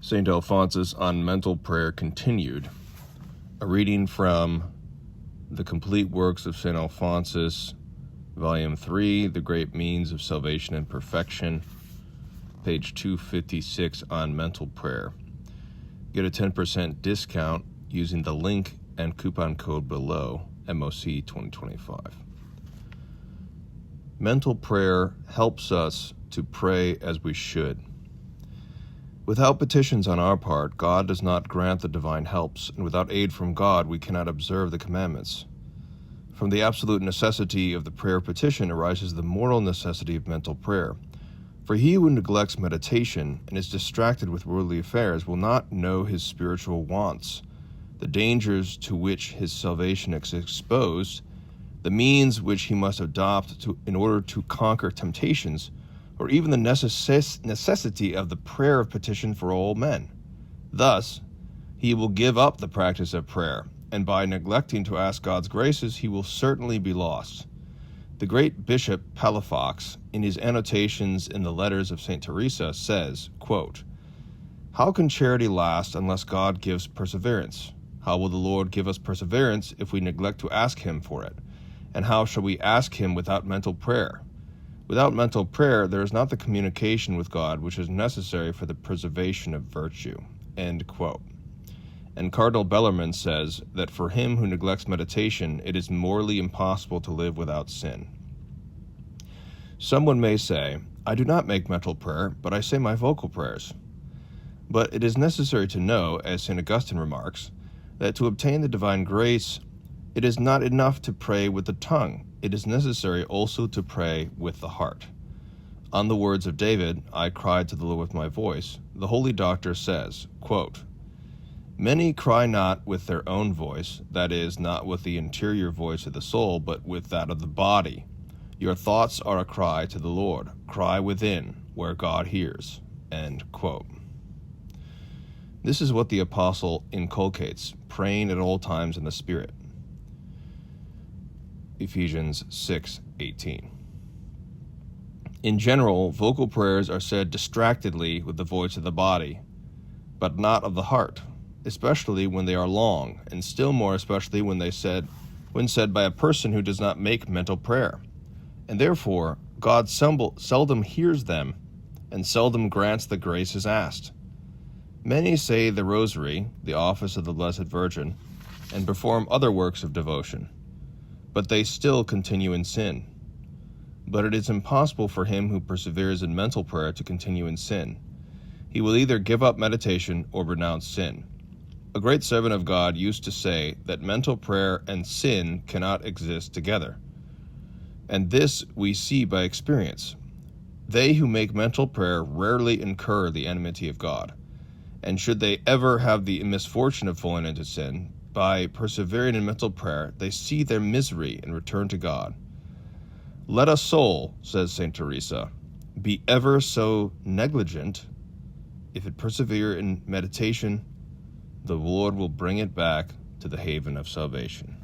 St. Alphonsus on Mental Prayer Continued. A reading from The Complete Works of St. Alphonsus, Volume 3, The Great Means of Salvation and Perfection, page 256 on mental prayer. Get a 10% discount using the link and coupon code below, MOC 2025. Mental prayer helps us to pray as we should. Without petitions on our part, God does not grant the divine helps, and without aid from God, we cannot observe the commandments. From the absolute necessity of the prayer of petition arises the moral necessity of mental prayer. For he who neglects meditation and is distracted with worldly affairs will not know his spiritual wants, the dangers to which his salvation is exposed, the means which he must adopt in order to conquer temptations, or even the necessity of the prayer of petition for all men. Thus, he will give up the practice of prayer, and by neglecting to ask God's graces, he will certainly be lost. The great Bishop Palafox, in his annotations in the letters of St. Teresa, says, quote, "How can charity last unless God gives perseverance? How will the Lord give us perseverance if we neglect to ask him for it? And how shall we ask him without mental prayer? Without mental prayer, there is not the communication with God which is necessary for the preservation of virtue." End quote. And Cardinal Bellarmine says that for him who neglects meditation, it is morally impossible to live without sin. Someone may say, "I do not make mental prayer, but I say my vocal prayers." But it is necessary to know, as St. Augustine remarks, that to obtain the divine grace, it is not enough to pray with the tongue. It is necessary also to pray with the heart. On the words of David, "I cried to the Lord with my voice," the Holy Doctor says, quote, "Many cry not with their own voice, that is, not with the interior voice of the soul, but with that of the body. Your thoughts are a cry to the Lord. Cry within, where God hears." End quote. This is what the Apostle inculcates, praying at all times in the Spirit. Ephesians 6:18. In general, vocal prayers are said distractedly with the voice of the body, but not of the heart, especially when they are long, and still more especially when said by a person who does not make mental prayer. And therefore, God seldom hears them, and seldom grants the graces asked. Many say the Rosary, the office of the Blessed Virgin, and perform other works of devotion, but they still continue in sin. But it is impossible for him who perseveres in mental prayer to continue in sin. He will either give up meditation or renounce sin. A great servant of God used to say that mental prayer and sin cannot exist together. And this we see by experience. They who make mental prayer rarely incur the enmity of God. And should they ever have the misfortune of falling into sin, by persevering in mental prayer, they see their misery and return to God. Let a soul, says St. Teresa, be ever so negligent, if it persevere in meditation, the Lord will bring it back to the haven of salvation.